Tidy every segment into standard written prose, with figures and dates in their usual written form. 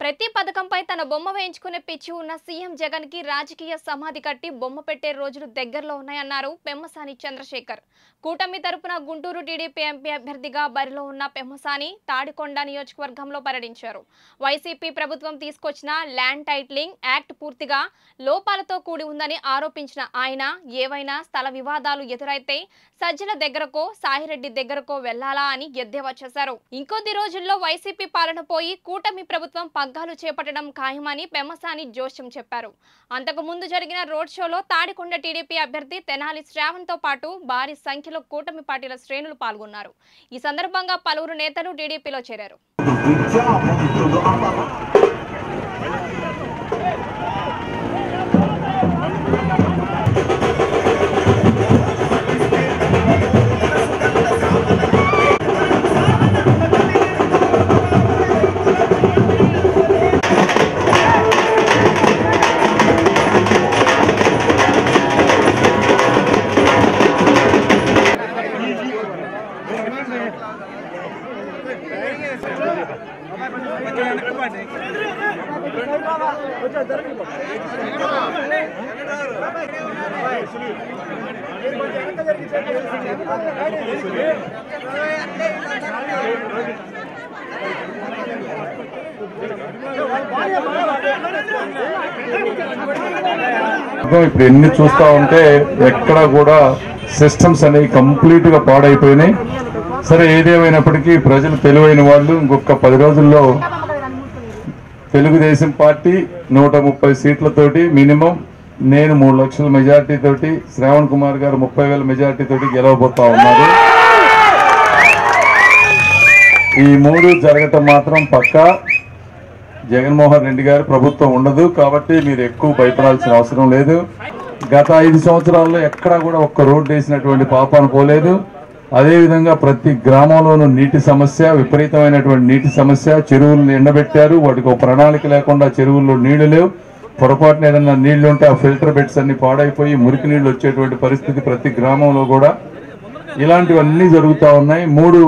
ప్రతి పథకంపై తన బొమ్మ వేయించుకునే పిచ్చి ఉన్న సీఎం జగన్ కి రాజకీయ సమాధి కట్టి బొమ్మ పెట్టే రోజులు దగ్గరలో ఉన్నాయన్నారు పెమ్మసాని చంద్రశేఖర్. కూటమి తరపున గుంటూరు టీడీపీ ఎంపీ అభ్యర్థిగా బరిలో ఉన్న పెమ్మసాని తాడికొండ నియోజకవర్గంలో పర్యటించారు. వైసీపీ ప్రభుత్వం తీసుకొచ్చిన ల్యాండ్ టైటిలింగ్ యాక్ట్ పూర్తిగా లోపాలతో కూడి ఉందని ఆరోపించిన ఆయన ఏవైనా స్థల వివాదాలు ఎదురైతే సజ్జల దగ్గరకో సాయిరెడ్డి దగ్గరకో వెళ్లాలా అని ఎద్దేవా చేశారు. ఇంకొద్ది రోజుల్లో వైసీపీ పాలన పోయి కూటమి ప్రభుత్వం పగ్గాలు చేపట్టడం ఖాయమని పెమ్మసాని జోష్యం చెప్పారు. అంతకు ముందు జరిగిన రోడ్ షోలో తాడికొండ టీడీపీ అభ్యర్థి తెనాలి శ్రావణ్ తో పాటు భారీ సంఖ్యలో కూటమి పార్టీల శ్రేణులు పాల్గొన్నారు. ఈ సందర్భంగా పలువురు నేతలు టీడీపీలో చేరారు. ఇప్పుడు ఎన్ని చూస్తా ఉంటే ఎక్కడ కూడా సిస్టమ్స్ అనేవి కంప్లీట్ గా పాడైపోయినాయి. సరే, ఏదేమైనప్పటికీ ప్రజలు తెలివైన వాళ్ళు ఇంకొక 10 రోజుల్లో తెలుగుదేశం పార్టీ 130 సీట్లతోటి మినిమం, నేను 3 లక్షల మెజార్టీ తోటి, శ్రావణ్ కుమార్ గారు 30,000 మెజార్టీ తోటి గెలవబోతా ఉన్నారు. ఈ 3 జరగటం మాత్రం పక్కా. జగన్మోహన్ రెడ్డి గారు ప్రభుత్వం ఉండదు కాబట్టి మీరు ఎక్కువ భయపడాల్సిన అవసరం లేదు. గత 5 సంవత్సరాల్లో ఎక్కడా కూడా ఒక్క రోడ్డు వేసినటువంటి పాపాన పోలేదు. అదేవిధంగా ప్రతి గ్రామంలోనూ నీటి సమస్య, విపరీతమైనటువంటి నీటి సమస్య. చెరువులను ఎండబెట్టారు, వాటికి ఒక ప్రణాళిక లేకుండా చెరువుల్లో నీళ్లు లేవు. పొరపాటున ఏదన్నా నీళ్లు ఉంటే ఆ ఫిల్టర్ బెడ్స్ అన్ని పాడైపోయి మురికి నీళ్లు వచ్చేటువంటి పరిస్థితి ప్రతి గ్రామంలో కూడా. ఇలాంటివన్నీ జరుగుతూ ఉన్నాయి. 3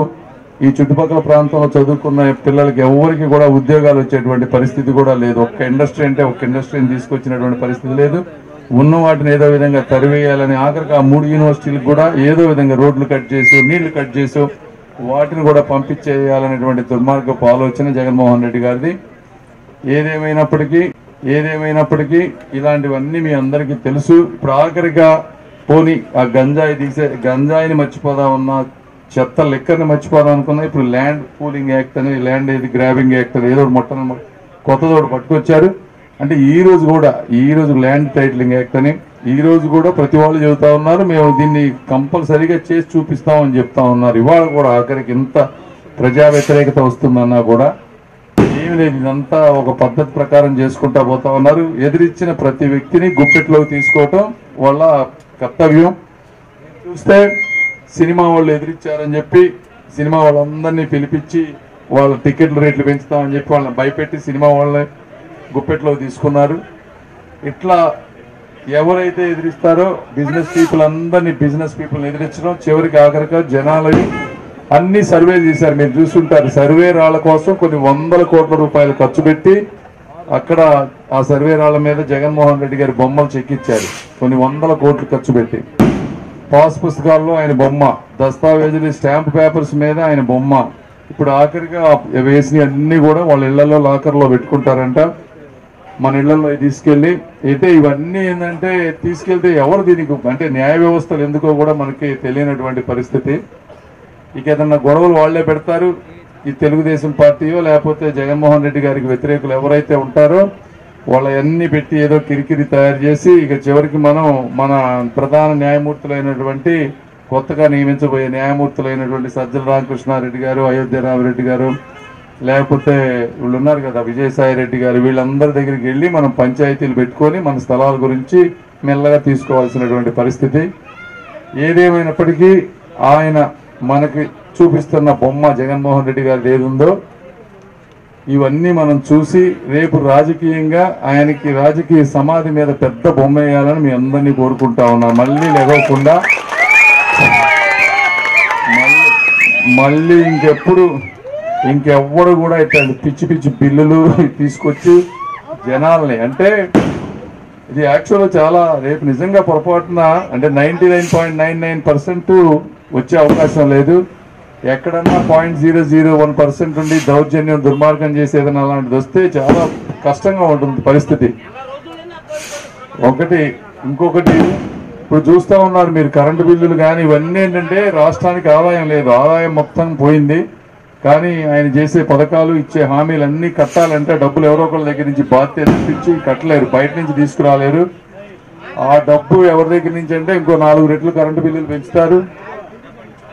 ఈ చుట్టుపక్కల ప్రాంతంలో చదువుకున్న పిల్లలకి ఎవరికి కూడా ఉద్యోగాలు వచ్చేటువంటి పరిస్థితి కూడా లేదు. ఒక్క ఇండస్ట్రీ అంటే ఒక్క ఇండస్ట్రీని తీసుకొచ్చినటువంటి పరిస్థితి లేదు. ఉన్న వాటిని ఏదో విధంగా తరివేయాలని ఆఖరికి ఆ 3 యూనివర్సిటీలకు కూడా ఏదో విధంగా రోడ్లు కట్ చేసి నీళ్లు కట్ చేసి వాటిని కూడా పంపించేయాలనేటువంటి దుర్మార్గపు ఆలోచన జగన్మోహన్ రెడ్డి గారిది. ఏదేమైనప్పటికీ ఇలాంటివన్నీ మీ అందరికీ తెలుసు. ఇప్పుడు ఆఖరిగా పోని ఆ గంజాయిని మర్చిపోదామన్నా, చెత్త లెక్కర్ని మర్చిపోదాం అనుకున్నా. ఇప్పుడు ల్యాండ్ పూలింగ్ యాక్ట్ అని, ల్యాండ్ గ్రాబింగ్ యాక్ట్ అని ఏదో మొట్టను కొత్తదోడు పట్టుకొచ్చారు. అంటే ఈ రోజు ల్యాండ్ టైటిలింగ్ యాక్ట్ అని ఈ రోజు కూడా ప్రతి వాళ్ళు చెబుతా ఉన్నారు, మేము దీన్ని కంపల్సరీగా చేసి చూపిస్తామని చెప్తా ఉన్నారు. ఇవాళ కూడా ఆఖరికి ఇంత ప్రజా వ్యతిరేకత వస్తుందన్నా కూడా ఏమి లేదు. ఇదంతా ఒక పద్ధతి ప్రకారం చేసుకుంటా పోతా ఉన్నారు. ఎదిరించిన ప్రతి వ్యక్తిని గుప్పెట్లోకి తీసుకోవటం వాళ్ళ కర్తవ్యం. చూస్తే సినిమా వాళ్ళు ఎదిరించారని చెప్పి సినిమా వాళ్ళందరినీ పిలిపించి వాళ్ళ టికెట్ల రేట్లు పెంచుతామని చెప్పి వాళ్ళని భయపెట్టి సినిమా వాళ్ళని గుప్పెట్లో తీసుకున్నారు. ఇట్లా ఎవరైతే ఎదిరిస్తారో బిజినెస్ పీపుల్ ఎదిరించడం, చివరికి ఆఖరిగా జనాలని అన్ని సర్వేలు చేశారు. మీరు చూస్తుంటారు, సర్వే రాళ్ల కోసం కొన్ని 100 కోట్ల రూపాయలు ఖర్చు పెట్టి అక్కడ ఆ సర్వే రాళ్ల మీద జగన్మోహన్ రెడ్డి గారి బొమ్మలు చెక్కిచ్చారు. కొన్ని 100 కోట్లు ఖర్చు పెట్టి పాస్ పుస్తకాల్లో ఆయన బొమ్మ, దస్తావేజులు స్టాంప్ పేపర్స్ మీద ఆయన బొమ్మ. ఇప్పుడు ఆఖరిగా వేసిన అన్ని కూడా వాళ్ళ ఇళ్లలో లాకర్లో పెట్టుకుంటారంట. మన ఇళ్లలో తీసుకెళ్లి అయితే ఇవన్నీ ఏంటంటే తీసుకెళ్తే ఎవరు దీనికి అంటే న్యాయ వ్యవస్థలు ఎందుకో కూడా మనకి తెలియనటువంటి పరిస్థితి. ఇక ఏదన్నా గొడవలు వాళ్లే పెడతారు. ఈ తెలుగుదేశం పార్టీయో లేకపోతే జగన్మోహన్ రెడ్డి గారికి వ్యతిరేకులు ఎవరైతే ఉంటారో వాళ్ళన్నీ పెట్టి ఏదో కిరికిరి తయారు చేసి ఇక చివరికి మనం మన ప్రధాన న్యాయమూర్తులైనటువంటి కొత్తగా నియమించబోయే న్యాయమూర్తులైనటువంటి సజ్జల రామకృష్ణారెడ్డి గారు, అయోధ్య రామరెడ్డి గారు, లేకపోతే వీళ్ళు ఉన్నారు కదా విజయసాయి రెడ్డి గారు, వీళ్ళందరి దగ్గరికి వెళ్ళి మనం పంచాయతీలు పెట్టుకొని మన స్థలాల గురించి మెల్లగా తీసుకోవాల్సినటువంటి పరిస్థితి. ఏదేమైనప్పటికీ ఆయన మనకి చూపిస్తున్న బొమ్మ జగన్మోహన్ రెడ్డి గారిది ఏదుందో ఇవన్నీ మనం చూసి రేపు రాజకీయంగా ఆయనకి రాజకీయ సమాధి మీద పెద్ద బొమ్మ వేయాలని మీ అందరినీ కోరుకుంటా ఉన్నాం. మళ్ళీ లేవకుండా మళ్ళీ ఇంకెప్పుడు ఇంకెవ్వడు కూడా ఇట్లాంటి పిచ్చి పిచ్చి బిల్లులు తీసుకొచ్చి జనాల్ని అంటే ఇది యాక్చువల్గా చాలా రేపు నిజంగా పొరపాటున అంటే 99.99% వచ్చే అవకాశం లేదు. ఎక్కడన్నా 0.001% ఉండి దౌర్జన్యం దుర్మార్గం చేసేదన్నా అలాంటిది వస్తే చాలా కష్టంగా ఉంటుంది పరిస్థితి. ఇంకొకటి ఇప్పుడు చూస్తూ ఉన్నారు మీరు కరెంటు బిల్లులు కానీ ఇవన్నీ ఏంటంటే రాష్ట్రానికి ఆదాయం లేదు, ఆదాయం మొత్తం పోయింది. కానీ ఆయన చేసే పథకాలు ఇచ్చే హామీలు అన్నీ కట్టాలంటే డబ్బులు ఎవరో ఒకళ్ళ దగ్గర నుంచి బాధ్యత తెప్పించి కట్టలేరు, బయట నుంచి తీసుకురాలేరు. ఆ డబ్బు ఎవరి దగ్గర నుంచి అంటే ఇంకో 4 రెట్లు కరెంటు బిల్లులు పెంచుతారు.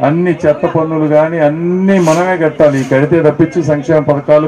అన్ని చెత్త పన్నులు కానీ అన్ని మనమే కట్టాలి, కడితే తప్పించి సంక్షేమ పథకాలు